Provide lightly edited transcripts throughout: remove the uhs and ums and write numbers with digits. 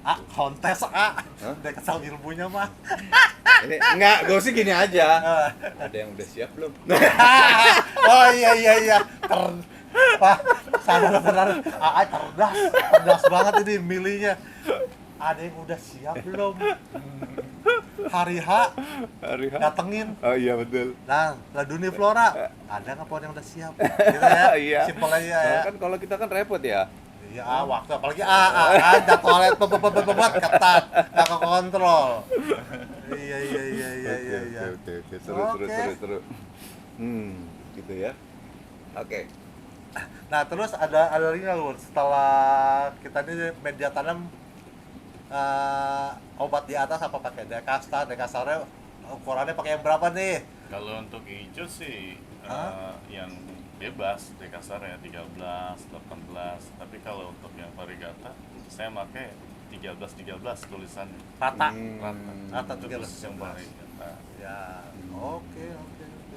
Kontes Hah? udah kesal ilmunya mah. Ini enggak, gue sih gini aja. Ada yang udah siap belum? Oh iya. Pak, sadar. Cerdas banget ini milihnya. Ada yang udah siap belum? Hari H Hari H. datengin. Oh iya betul. Nah, Laduni Flora, ada nggak pohon yang udah siap? Gitu ya, Iya. simpel aja Soalnya ya. kan kalau kita kan repot ya. Iya, waktu apalagi kan toilet bebet ketat, nggak kekontrol. Iya. Oke. Seru. Gitu ya. Oke. Nah, terus ada lagi nggak Lur? Setelah kita ini media tanam obat di atas apa pakai dekastarnya ukurannya pakai yang berapa nih? Kalau untuk hijau sih yang bebas di kasarnya 13, 18. Tapi kalau untuk yang varigata saya pakai 13 tulisannya. Rata. Rata Rata khusus yang 13. varigata. Ya, oke.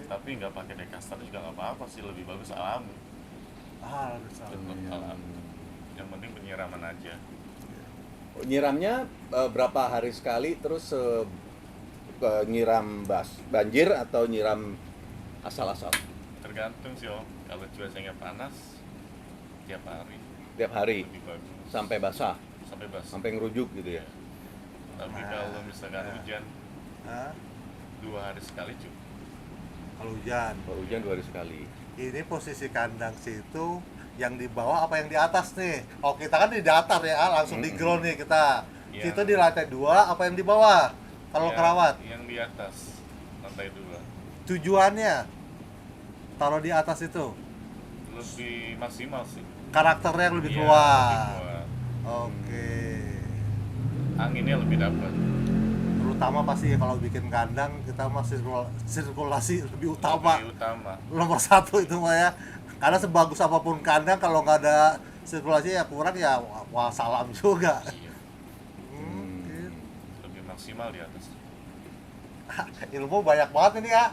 Tapi nggak pakai dekastar juga nggak apa-apa sih, lebih bagus alami. Bisa. Bentuk alami. Yang penting penyiraman aja. Nyiramnya berapa hari sekali, terus nyiram banjir atau nyiram asal-asal? Tergantung sih Om. Kalau cuacanya panas tiap hari Tiap hari lebih bagus sampai basah, sampai basah. sampai ngerujuk gitu ya. Tapi kalau misalkan hujan Hah? 2 hari sekali cukup. Kalau hujan. Kalau hujan 2 hari sekali. Ini posisi kandang situ yang di bawah apa yang di atas nih? Oh, kita kan di datar ya, langsung di ground nih kita. Iya. Situ di lantai 2 apa yang di bawah? Kalau Ya, kerawat. yang di atas lantai 2 Tujuannya taruh di atas itu lebih maksimal sih. karakternya yang lebih Iya, keluar. lebih kuat. Oke. Anginnya lebih dapat. Terutama pasti ya kalau bikin kandang kita masih sirkulasi lebih utama. Lebih utama. Nomor 1 itu mah ya. Karena sebagus apapun kandang kalau nggak ada sirkulasi ya kurang ya wah salam juga. Iya, Oke. lebih maksimal di atas. Ilmu banyak banget ini ya.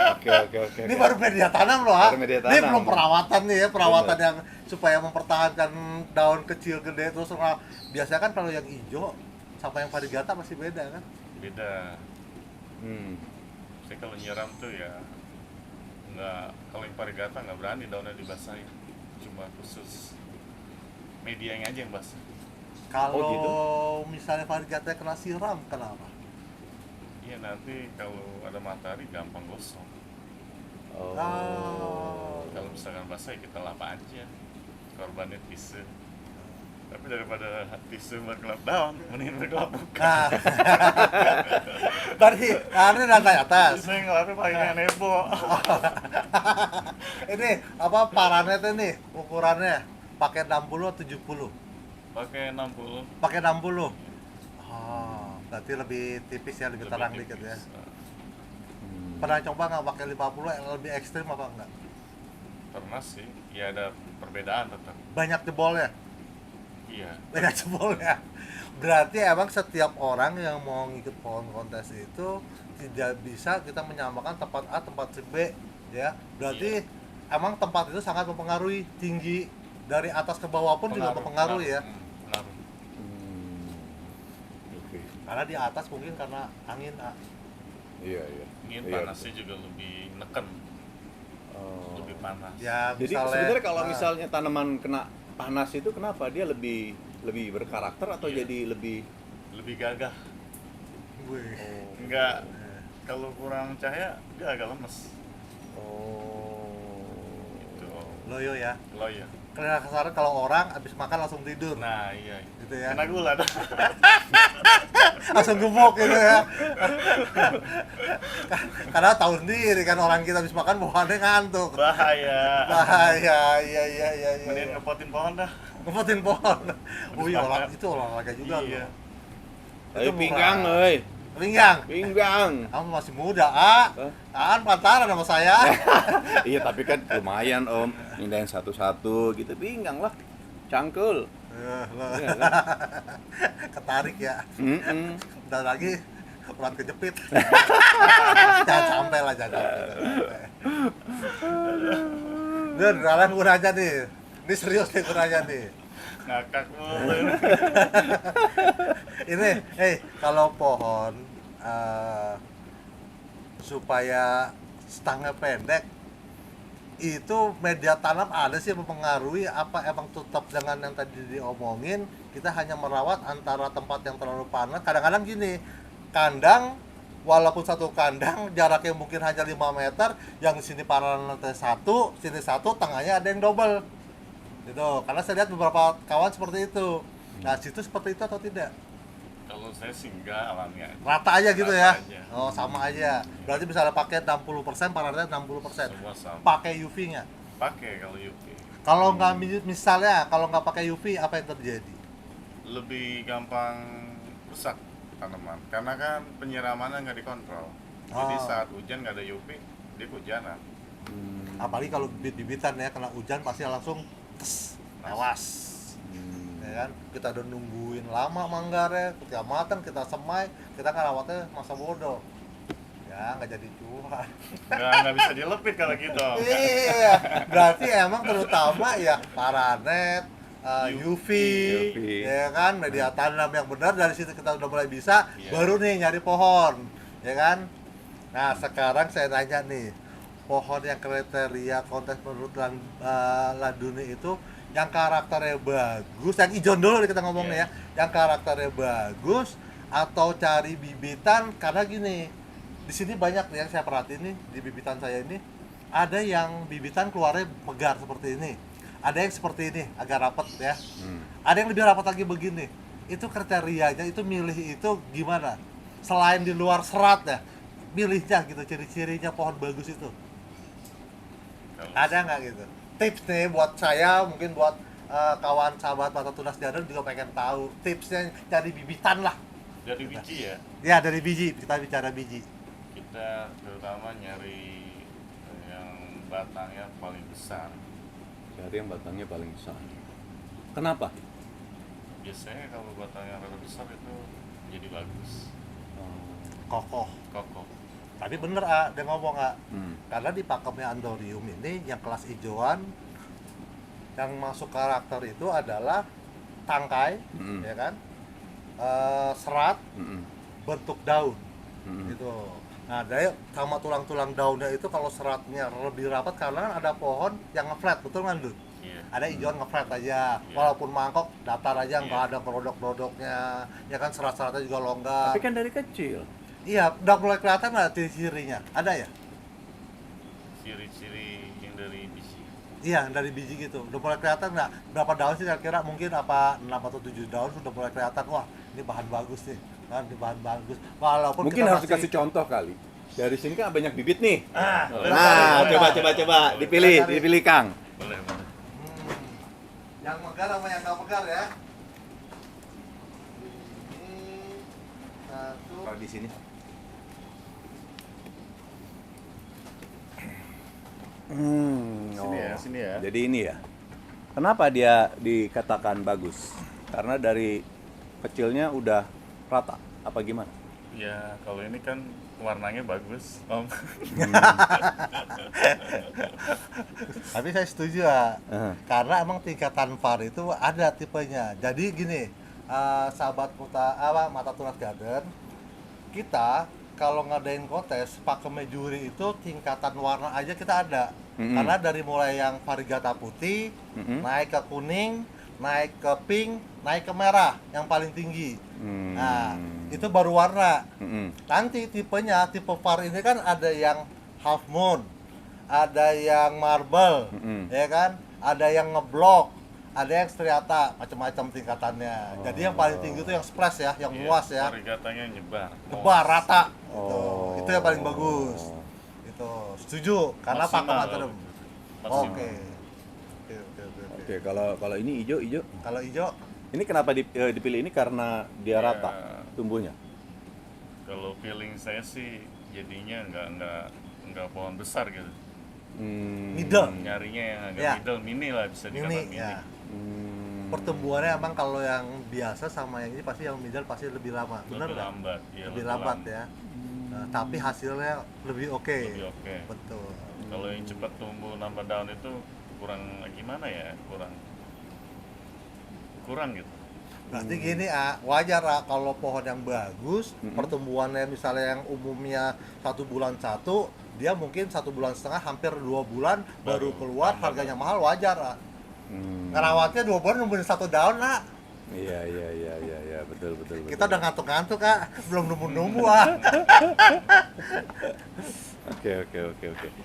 Oke. Ini baru media tanam loh, ha? Baru media Ini tanam. belum perawatan nih ya, perawatan Bener. yang supaya mempertahankan daun kecil gede terus biasanya kan kalau yang hijau sama yang varigata masih beda kan? Beda. Hmm. Saya kalau nyiram tuh ya nggak, kalau yang varigata nggak berani daunnya dibasahin. Cuma khusus medianya aja yang basah. Kalau gitu? misalnya varigata kena siram, kenapa? Iya, nanti kalau ada matahari gampang gosong. Oh. Kalau misalkan basah ya kita lap aja. Korbannya tisu. Tapi daripada tisu berkelap daun, mending berkelap bukan. Nah. Berarti ini lantai atas. Saya ngelapnya pakai nebo. Ini apa parameter nih ukurannya? Pakai 60 atau 70? Pakai 60. Pakai 60. Oh, berarti lebih tipis ya, lebih terang tipis. dikit ya. Pernah coba nggak pakai 50 yang lebih ekstrim apa enggak? Pernah sih, ya ada perbedaan tetap. Banyak jebolnya. Iya. Banyak jebolnya. Berarti emang setiap orang yang mau ngikut pohon kontes itu tidak bisa kita menyamakan tempat A, tempat B ya. Berarti emang tempat itu sangat mempengaruhi, tinggi dari atas ke bawah pun juga mempengaruhi ya. Pengaruh. Oke. Karena di atas mungkin karena angin Iya. Ingin Iya, panasnya juga lebih neken, Oh. lebih panas. ya Jadi misalnya, sebenarnya kalau nah, misalnya tanaman kena panas itu kenapa dia lebih berkarakter atau Iya. jadi lebih Lebih gagah. wih. Enggak, kalau kurang cahaya dia agak lemes. Gitu. Loyo ya. Loyo. Karena kasar kalau orang habis makan langsung tidur. Nah, iya. Gitu ya. Kena gula dah. Langsung gemuk gitu ya. Karena tahu sendiri kan orang kita habis makan bawaannya ngantuk. Bahaya. Bahaya, iya. Mending ngepotin pohon dah. Ngepotin pohon. Oh iya, itu olahraga juga Iya. loh. Ayo Itu pinggang, murah. euy. Pinggang. Pinggang. Kamu masih muda, Aan pantaran sama saya. Iya, tapi kan lumayan, Om. Mindahin satu-satu gitu, pinggang lah. Cangkul. Loh. Iya kan? Ketarik ya. Mm-mm. Udah lagi urat kejepit. Jangan sampai lah, jangan sampai. Dur, kalian gue nanya nih. Ini serius nih gue nanya nih. ngakak mulu. Ini, kalau pohon supaya stangnya pendek, itu media tanam ada sih yang mempengaruhi apa emang tetap dengan yang tadi diomongin, kita hanya merawat antara tempat yang terlalu panas. Kadang-kadang gini, kandang walaupun satu kandang jaraknya mungkin hanya 5 meter, yang di sini paralel satu, sini satu, tengahnya ada yang double gitu. Karena saya lihat beberapa kawan seperti itu. Nah, situ seperti itu atau tidak? Kalau saya sih enggak, alami aja. Rata aja gitu Rata ya? aja. Oh, sama aja. Berarti misalnya pakai 60%, paralel 60%. Semua sama. Pakai UV nggak? Pakai kalau UV. Kalau nggak misalnya, kalau nggak pakai UV, apa yang terjadi? Lebih gampang rusak tanaman karena kan penyiramannya nggak dikontrol. Jadi Oh. saat hujan nggak ada UV, dia kehujanan. Apalagi kalau bibit-bibitan ya, kena hujan pasti langsung tes, tewas. Ya kan? Kita udah nungguin lama manggarnya, ketika matang kita semai, kita kan rawatnya masa bodoh. Ya, nggak jadi jual. Nggak bisa dilepit kalau gitu. Iya, berarti emang terutama ya paranet, UV, ya kan, media tanam yang benar. Dari situ kita udah mulai bisa, Iya. baru nih nyari pohon, ya kan. Nah, sekarang saya nanya nih, pohon yang kriteria kontes menurut Laduni itu yang karakternya bagus, yang ijon dulu nih kita ngomongnya ya, yang karakternya bagus atau cari bibitan. Karena gini, di sini banyak nih yang saya perhatiin nih, di bibitan saya ini ada yang bibitan keluarnya pegar seperti ini, ada yang seperti ini agak rapat ya, ada yang lebih rapat lagi begini. Itu kriterianya, itu milih itu gimana? Selain di luar serat ya, milihnya gitu, ciri-cirinya pohon bagus itu Kalau ada nggak gitu? Tips nih buat saya, mungkin buat kawan sahabat Mata Tunas Jadon juga pengen tahu tipsnya cari bibitan lah. dari biji ya, Ya, dari biji, kita bicara biji. kita terutama nyari yang batangnya paling besar. Cari yang batangnya paling besar. Kenapa? Biasanya kalau batangnya rada besar itu jadi bagus, Kokoh. kokoh. Tapi bener dia ngomong karena di pakemnya Andorium ini yang kelas hijauan yang masuk karakter itu adalah tangkai, ya kan, serat, bentuk daun, gitu. Nah, dari sama tulang-tulang daunnya itu kalau seratnya lebih rapat karena kan ada pohon yang ngeflat, betul kan, Dun? Iya. Ada hijauan ngeflat aja, walaupun mangkok datar aja, nggak ada kerodok-kerodoknya, ya kan, serat-seratnya juga longgar. Tapi kan dari kecil. Iya, udah mulai kelihatan nggak ciri-cirinya? Ada ya? Ciri-ciri yang dari biji. Iya, dari biji gitu. Udah mulai kelihatan nggak? Berapa daun sih kira-kira? Mungkin apa 6 atau 7 daun sudah mulai kelihatan. Wah, ini bahan bagus nih. Kan, ini bahan bagus. Walaupun Mungkin kita harus masih- dikasih contoh kali. Dari sini kan banyak bibit nih. Boleh, Nah, boleh. coba dipilih Kang. Boleh, boleh. Yang megar sama yang nggak megar ya. Ini satu. Kalau di sini. Sini ya, sini ya. Jadi ini ya. Kenapa dia dikatakan bagus? Karena dari kecilnya udah rata. Apa gimana? Ya, kalau ini kan warnanya bagus, Om. Tapi saya setuju ya. Heeh. Karena emang tingkatan VAR itu ada tipenya. Jadi gini, sahabat Mata Tunas Garden, kita kalau ngadain kontes pakai juri itu tingkatan warna aja kita ada. Karena dari mulai yang varigata putih, naik ke kuning, naik ke pink, naik ke merah yang paling tinggi. Nah, itu baru warna. Nanti tipenya, tipe VAR ini kan ada yang half moon, ada yang marble, ya kan? Ada yang ngeblok, ada yang striata, macam-macam tingkatannya. Jadi yang paling tinggi itu yang splash ya, yang luas ya. Varigatanya nyebar. Nyebar rata. Gitu. Oh. Itu yang paling bagus. Itu setuju karena pakem Maksimal. adem. Maksimal. Oke. Oke, kalau ini hijau. Kalau hijau, Ini kenapa dipilih ini karena dia Ya. rata tumbuhnya? Kalau feeling saya sih jadinya nggak pohon besar gitu. middle. Nyarinya yang agak Ya. middle, mini lah bisa dikatakan Ini mini. ya. Pertumbuhannya emang kalau yang biasa sama yang ini pasti yang middle pasti lebih lama. Benar Lebih nggak? lambat, ya, Lebih lambat ya. Nah, tapi hasilnya lebih oke. Lebih oke. Betul. Kalau yang cepat tumbuh nambah daun itu kurang gimana ya? Kurang kurang gitu. Berarti gini wajar kalau pohon yang bagus, pertumbuhannya misalnya yang umumnya 1 bulan satu, dia mungkin 1,5 bulan, hampir 2 bulan baru keluar, tambah. harganya mahal, wajar. Hmm. Ngerawatnya 2 bulan nungguin 1 daun Iya, betul. kita udah ngantuk-ngantuk belum nunggu-nunggu Oke.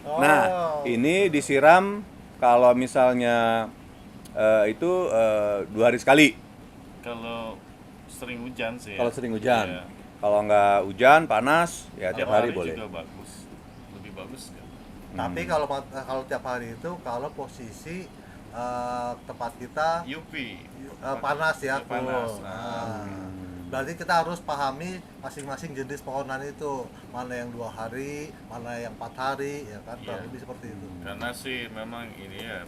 Oh. Nah, ini disiram kalau misalnya itu 2 hari sekali. Kalau sering hujan sih. Kalau sering hujan. Iya. Kalau nggak hujan, panas, ya tiap hari boleh. juga bagus. Lebih bagus kan. Tapi kalau tiap hari itu, kalau posisi tempat kita UV. panas ya, Panas. cool. Berarti kita harus pahami masing-masing jenis pohonan itu, mana yang 2 hari, mana yang 4 hari, ya kan, Iya. lebih seperti itu. Karena sih memang ini ya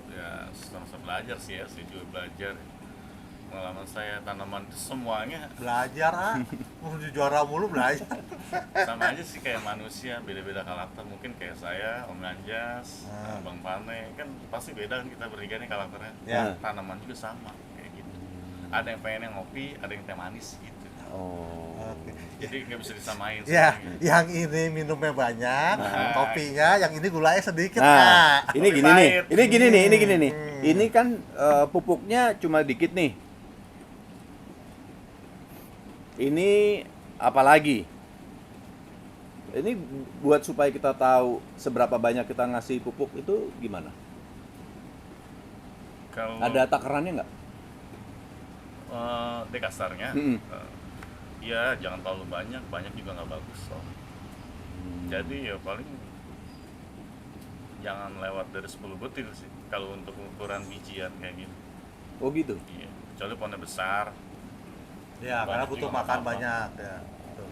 sama-sama belajar sih ya, saya juga belajar. Pengalaman saya tanaman itu semuanya Belajar mau juara mulu belajar. sama aja sih kayak manusia, beda-beda karakter. Mungkin kayak saya, Om Anjas, Bang Pane, kan pasti beda kan kita bertiga nih karakternya. Ya. Tanaman juga sama kayak gitu. Ada yang pengen yang ngopi, ada yang teh manis gitu. Oh. Oke. Jadi nggak bisa disamain. Ya, semuanya. yang ini minumnya banyak, kopinya, yang ini gulanya sedikit. Nah, ini Lebih gini nih. pahit. Ini gini nih. Ini kan pupuknya cuma dikit nih. Ini apalagi? Ini buat supaya kita tahu seberapa banyak kita ngasih pupuk itu gimana? Kalau Ada takarannya nggak? dekasarnya, ya jangan terlalu banyak juga nggak bagus. Jadi ya paling jangan lewat dari 10 butir sih kalau untuk ukuran bijian kayak gitu. Oh gitu. Iya, kecuali pohonnya besar. Ya, karena Banyak butuh juga makan nggak banyak ya. Betul.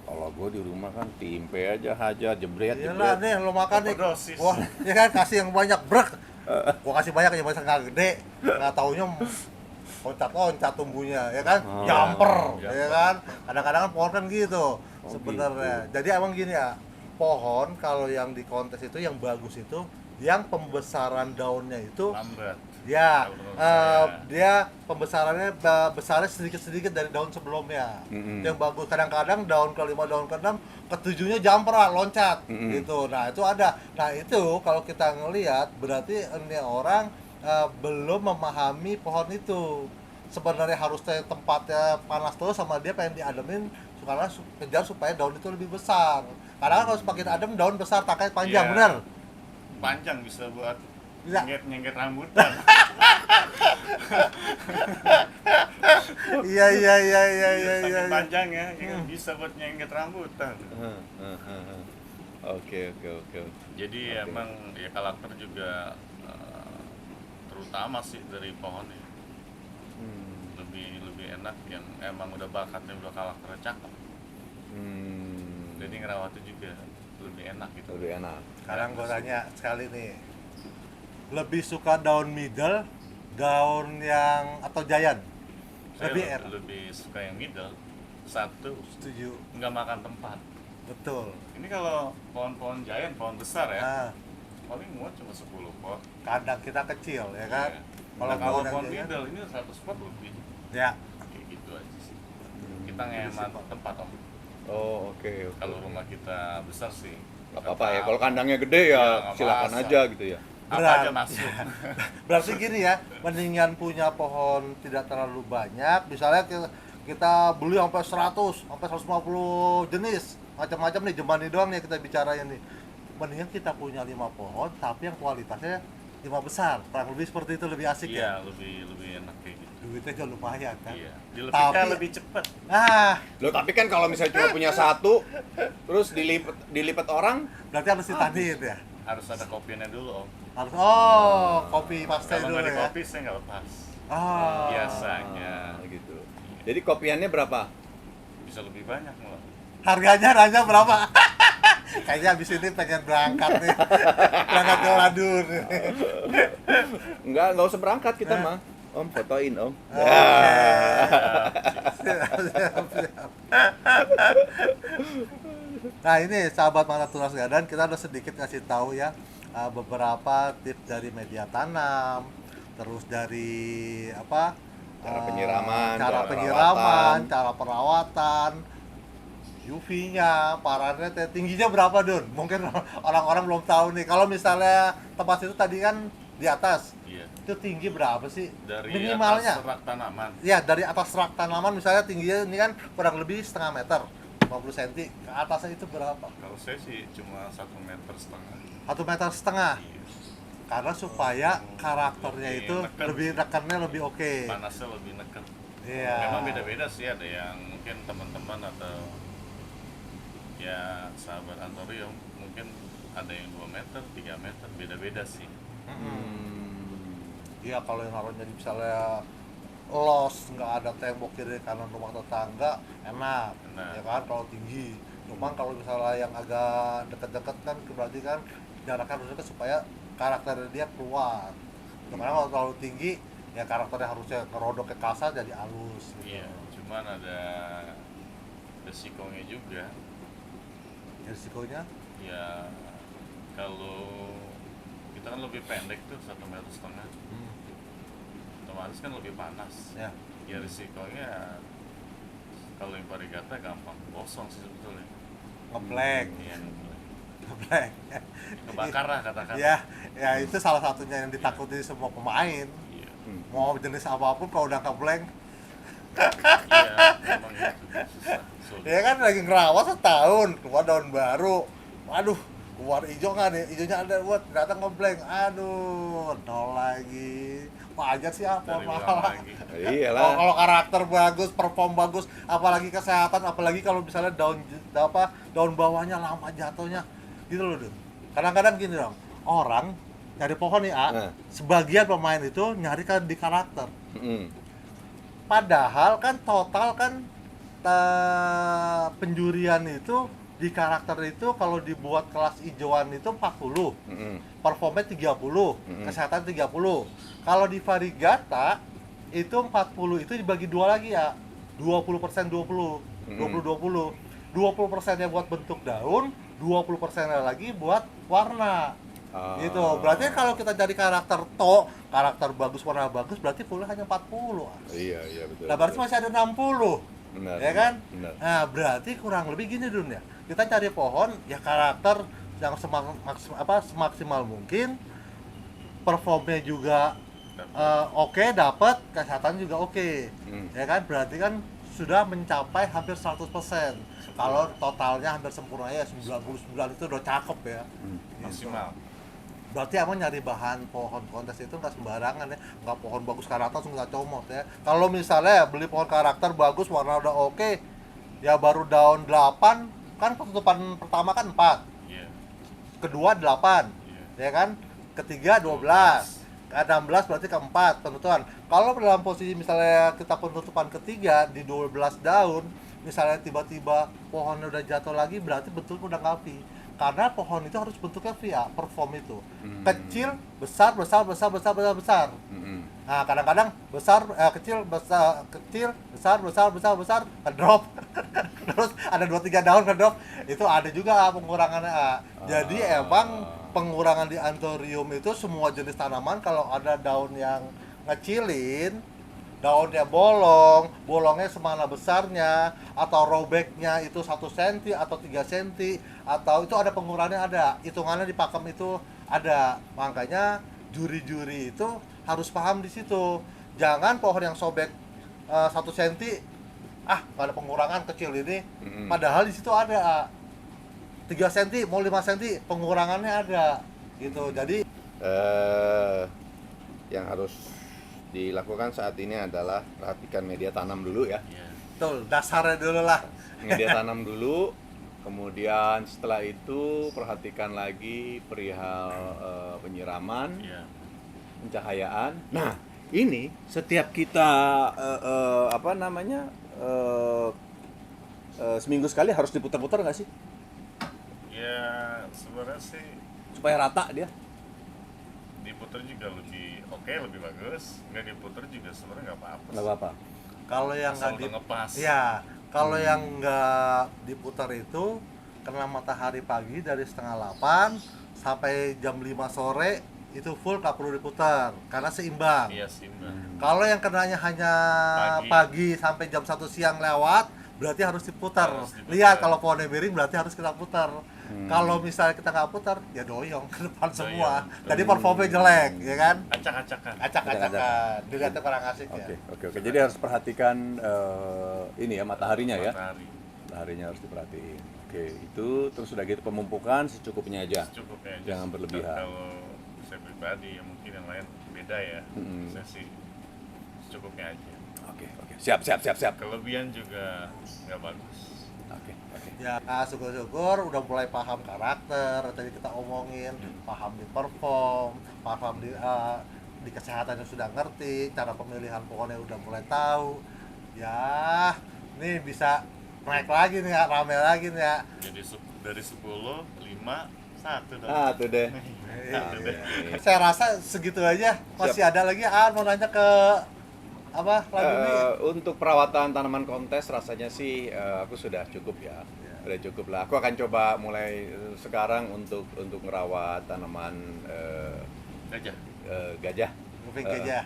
Kalau gue di rumah kan timpe aja hajar jebret. Iyalah nih lo makan nih. Overdosis. Wah, ya kan kasih yang banyak brek. Gua kasih banyak yang besar nggak gede. Nggak taunya loncat-loncat tumbuhnya, ya kan? Oh, Jumper, jumper. ya kan? Kadang-kadang kan pohon kan gitu sebenarnya. gitu. Jadi emang gini ya, pohon kalau yang di kontes itu yang bagus itu yang pembesaran daunnya itu Lambat. ya Kalau menurut saya. dia pembesarannya besarnya sedikit-sedikit dari daun sebelumnya. Itu yang bagus. Kadang-kadang daun ke-5, daun ke-6, ke-7-nya jumper loncat gitu. Nah, itu ada. Nah, itu kalau kita ngelihat berarti ini orang belum memahami pohon itu. Sebenarnya harusnya tempatnya panas terus sama dia pengen diademin karena kejar supaya daun itu lebih besar. Karena kalau semakin adem daun besar, tangkai panjang, Iya. bener? Panjang bisa buat Bisa. nyengket rambutan. Iya. Saking panjangnya, ya kan bisa buat nyengket rambutan. Oke. Jadi emang ya karakter juga terutama sih dari pohon ya. Lebih enak yang emang udah bakatnya, udah karakternya cakep. Jadi ngerawatnya juga lebih enak gitu. Lebih enak. Sekarang gue tanya sekali nih, lebih suka daun middle, daun yang atau giant? Saya Lebih enak. lebih suka yang middle. Satu, Setuju, nggak makan tempat. betul. Ini kalau pohon-pohon giant, pohon besar ya, Nah, paling muat cuma 10 pot. kandang kita kecil ya kan? Iya. Kalau Nah, kalau pohon pohon yang giant, middle ini 100 pot lebih. ya. Kayak gitu aja sih. Kita ngehemat tempat om. Oh, oke. Kalau rumah kita besar sih. Gak apa-apa ya, kalau kandangnya gede ya nggak silakan masalah. aja gitu ya. Apa Berat. aja masuk. Berarti gini ya, mendingan punya pohon tidak terlalu banyak. Misalnya kita beli sampai 100, sampai 150 jenis, macam-macam nih, jemani doang nih kita bicarain nih. Mendingan kita punya 5 pohon, tapi yang kualitasnya 5 besar. Kurang lebih seperti itu, lebih asik ya. Iya, lebih enak kayak gitu. Duitnya juga lumayan kan. Iya. Dilepaskan Tapi- lebih cepat. Nah, Loh, tapi kan kalau misalnya cuma punya satu, terus dilipat orang, berarti harus ditaniin ya. Harus ada kopiannya dulu om. Harus kopi pastel Kalau dulu nggak di ya. kopi saya nggak lepas. Oh. Biasanya gitu. Jadi kopiannya berapa? bisa lebih banyak malah. Harganya Raja berapa? Kayaknya abis ini pengen berangkat nih. Berangkat ke Ladur. Enggak usah berangkat kita mah. Om, fotoin om. Siap. Nah ini sahabat Mata Tunas Gadan, kita udah sedikit ngasih tahu ya beberapa tips dari media tanam, terus dari apa? Cara penyiraman, cara cara penyiraman, perawatan. cara perawatan, UV-nya, parameter tingginya berapa Dun? Mungkin orang-orang belum tahu nih. Kalau misalnya tempat itu tadi kan di atas, Iya. itu tinggi berapa sih? Dari Minimalnya? atas rak tanaman. Ya, dari atas rak tanaman misalnya tingginya ini kan kurang lebih setengah meter, 50 cm. Ke atasnya itu berapa? Kalau saya sih cuma 1,5 meter. 1,5 meter. Iya. Karena supaya karakternya Lebih itu neken. lebih rekannya lebih oke. Panasnya lebih neken. Iya. Memang beda-beda sih, ada yang mungkin teman-teman atau ya sahabat Antorium mungkin ada yang 2 meter, 3 meter, beda-beda sih. Iya, kalau yang naruhnya misalnya los, nggak ada tembok kiri kanan rumah tetangga, enak. Enak. Ya kan kalau tinggi. Cuman kalau misalnya yang agak deket-deket kan berarti kan jaraknya harus deket supaya karakter dia keluar. Karena kalau terlalu tinggi ya karakternya harusnya ngerodok ke kasar jadi halus gitu. Iya, cuman ada resikonya juga. Risikonya Ya kalau kita kan lebih pendek tuh 1,5 meter, otomatis kan lebih panas. ya Ya risikonya kalau yang varigata gampang gosong sih sebetulnya. ngeblank, Iya, ngeblank. kebakar lah katakan. Ya, ya itu salah satunya yang ditakuti semua pemain. Iya. Mau jenis apapun kalau udah ngeblank, Iya, memang itu susah, sulit. ya kan lagi ngerawat setahun, keluar daun baru, waduh, keluar hijau kan ya, hijaunya ada buat datang ngeblank, aduh, nol lagi, wajar sih apa Dari ulang malah. lagi. Kalau Iyalah. karakter bagus, perform bagus, apalagi kesehatan, apalagi kalau misalnya daun bawahnya lama jatuhnya, gitu loh Dun. Kadang-kadang gini dong, orang nyari pohon nih Nah. sebagian pemain itu nyari kan di karakter. Mm-mm. Padahal kan total kan penjurian itu di karakter itu kalau dibuat kelas hijauan itu 40, Mm-mm. performnya 30, kesehatan 30. Kalau di varigata itu 40 itu dibagi dua lagi ya. 20% 20, 20 20. 20%-nya buat bentuk daun, 20%-nya lagi buat warna. Gitu. Berarti kalau kita jadi karakter karakter bagus, warna bagus, berarti fullnya hanya 40. Iya betul. Nah, berarti betul. masih ada 60. Benar, Ya kan? benar. Nah, berarti kurang lebih gini Dun ya. Kita cari pohon ya karakter yang semaksimal mungkin, performnya juga oke, dapat, kesehatan juga oke. Ya kan? Berarti kan sudah mencapai hampir 100%. Kalau totalnya hampir sempurna ya 99 itu udah cakep ya. Gitu. Maksimal. Berarti emang nyari bahan pohon kontes itu nggak sembarangan ya, nggak pohon bagus karakter langsung nggak comot ya. Kalau misalnya beli pohon karakter bagus, warna udah oke, ya baru daun 8, kan penutupan pertama kan 4, Iya. kedua 8, Iya. ya kan, ketiga 12, ke 16 berarti keempat penutupan. Kalau dalam posisi misalnya kita penutupan ketiga di 12 daun, misalnya tiba-tiba pohonnya udah jatuh lagi, berarti betul udah nggak V. Karena pohon itu harus bentuknya V ya, perform itu kecil, besar, besar, besar, besar, besar, besar. Nah, kadang-kadang kecil, besar, kecil, besar, besar, besar, besar, ngedrop. Terus ada 2-3 daun ngedrop. Itu ada juga pengurangannya. Jadi emang pengurangan di anthurium itu semua jenis tanaman kalau ada daun yang ngecilin, daunnya bolongnya semana besarnya, atau robeknya itu 1 cm atau 3 cm, atau itu ada pengurangannya, ada hitungannya di pakem itu ada. Makanya juri-juri itu harus paham di situ. Jangan pohon yang sobek 1 cm, nggak ada pengurangan kecil ini, padahal di situ ada 3 cm mau 5 cm pengurangannya ada gitu. Jadi Yang harus dilakukan saat ini adalah perhatikan media tanam dulu ya. Iya. betul, dasarnya dulu lah. Media tanam dulu, kemudian setelah itu perhatikan lagi perihal penyiraman, Iya. pencahayaan. Nah, ini setiap kita seminggu sekali harus diputar-putar nggak sih? Ya sebenarnya sih Supaya rata dia. diputer juga lebih oke, lebih bagus. Nggak diputer juga sebenarnya nggak apa-apa. Nggak apa-apa. Kalau yang Asal nggak udah ngepas. ya, kalau yang nggak diputar itu kena matahari pagi dari setengah 8 sampai jam 5 sore itu full nggak perlu diputar karena seimbang. Iya sih, Mbak. Kalau yang kenanya hanya pagi sampai jam 1 siang lewat, berarti harus diputar. Harus diputar. Lihat kalau pohonnya miring berarti harus kita putar. Kalau misalnya kita nggak putar, ya doyong ke depan semua. Jadi performanya jelek, ya kan? Acak-acakan. Acak-acakan. Dilihatnya kurang asik ya. Oke. Jadi harus perhatikan ini ya mataharinya ya. Matahari. Mataharinya harus diperhatiin. Oke, itu terus udah gitu pemumpukan secukupnya aja. Cukupnya aja. Jangan berlebihan. Kalau saya pribadi, ya mungkin yang lain beda ya. Saya sih secukupnya aja. Oke. Siap. Kelebihan juga nggak bagus. Oke. Ya, syukur-syukur udah mulai paham karakter, tadi kita omongin, paham di perform, paham di kesehatannya sudah ngerti, cara pemilihan pohonnya udah mulai tahu. Ya, nih bisa naik lagi nih ya, rame lagi nih ya. Jadi dari 10, 5, 1 dong. Tuh deh. Satu deh. Saya rasa segitu aja. Masih ada lagi mau nanya ke apa lagi nih? Untuk perawatan tanaman kontes rasanya sih aku sudah cukup ya. Udah cukup lah. Aku akan coba mulai sekarang untuk ngerawat tanaman Gajah. gajah. Kuping gajah.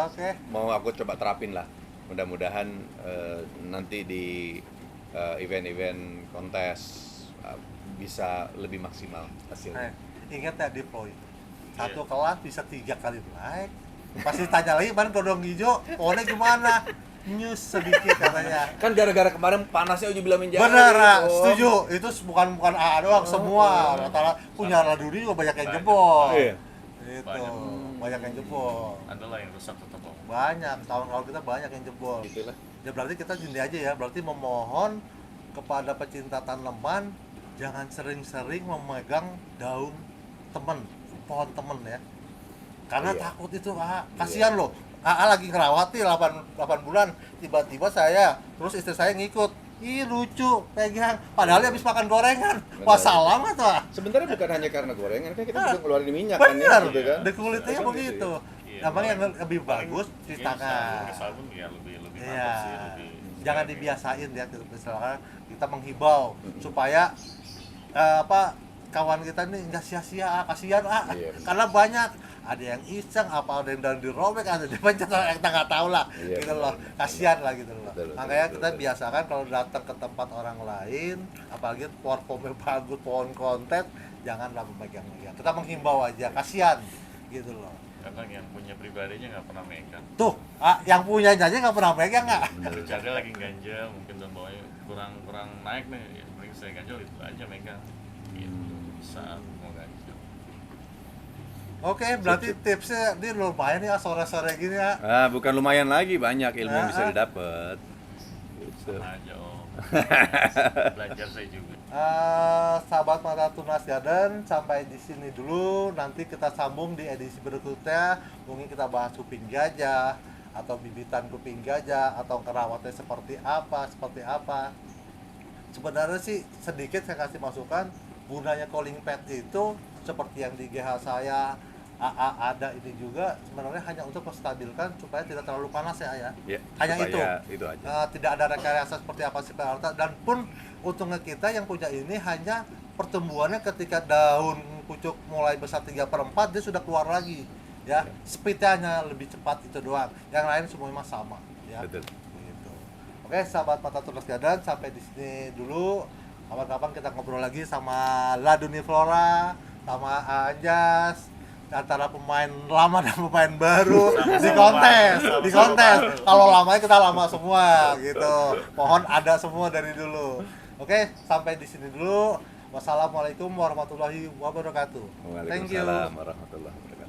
Oke. Mau aku coba terapin lah. Mudah-mudahan nanti di event-event kontes bisa lebih maksimal hasilnya. Ingat ya deploy. Satu kelas bisa 3 kali naik. Pasti tanya lagi, "Man, kodong hijau, pohonnya gimana?" News sedikit katanya. Kan gara-gara kemarin panasnya uji bilang menjadi. Bener, setuju. Itu bukan AA doang, semua. Rata-rata punya Raduri juga banyak yang jebol. Iya. Itu, banyak yang jebol. Adalah yang rusak tetap. Banyak, tahun lalu kita banyak yang jebol. Gitulah. Ya berarti kita gini aja ya, berarti memohon kepada pecinta tanaman jangan sering-sering memegang daun temen, pohon temen ya. Karena Iya. takut itu, kasihan loh. Lagi ngerawat nih 8 bulan, tiba-tiba saya, terus istri saya ngikut. Ih lucu, pegang. Padahal dia habis makan gorengan. Wah salam atau? Sebenarnya bukan hanya karena gorengan, kan kita juga ngeluarin minyak kan ya, Bener, gitu kan. di kulitnya Kan begitu. Iya, Namanya yang paling- lebih bagus paling cuci mungkin tangan. ke sabun ya lebih Iya. mantap sih, lebih Jangan dibiasain ya, misalkan kita menghibau supaya kawan kita nih nggak sia-sia, kasihan Iya, bener. karena banyak ada yang iseng, ada yang dirobek, ada yang pencet, kita nggak tahu lah, Iya, gitu bener, loh, bener. kasihan lah gitu loh. Betul, Makanya betul, kita betul. biasakan kalau datang ke tempat orang lain, apalagi performnya bagus, pohon konten, janganlah memegang-megang. Kita menghimbau aja, kasihan, gitu loh. kadang yang punya pribadinya nggak pernah megang. Tuh, yang punyanya aja nggak pernah megang nggak? Kecuali lagi ganjel, mungkin dan bawahnya kurang naik nih, ya paling saya ganjel itu aja megang. Gitu saat mau ganjel. Oke, berarti tipsnya ini lumayan ya sore-sore gini ya. Bukan lumayan lagi, banyak ilmu yang bisa didapat. Gitu. Sama aja belajar saya juga. Sahabat Mata Tunas Garden, sampai di sini dulu. Nanti kita sambung di edisi berikutnya. Mungkin kita bahas kuping gajah atau bibitan kuping gajah atau kerawatnya seperti apa. Sebenarnya sih sedikit saya kasih masukan. Gunanya cooling pad itu seperti yang di GH saya ada ini juga sebenarnya hanya untuk menstabilkan supaya tidak terlalu panas ya. Ya, Hanya supaya itu. itu aja. Tidak ada rekayasa seperti apa sih dan pun untungnya kita yang punya ini hanya pertumbuhannya ketika daun pucuk mulai besar 3/4 dia sudah keluar lagi ya. Speednya hanya lebih cepat itu doang. Yang lain semuanya sama ya. Betul. Gitu. Oke, sahabat Mata Tunas Garden, sampai di sini dulu. Kapan-kapan kita ngobrol lagi sama Laduni Flora, sama Anjas, antara pemain lama dan pemain baru di kontes. Kalau lamanya kita lama semua gitu. Pohon ada semua dari dulu. Oke, sampai di sini dulu. Wassalamualaikum warahmatullahi wabarakatuh. Thank you. Waalaikumsalam warahmatullahi wabarakatuh.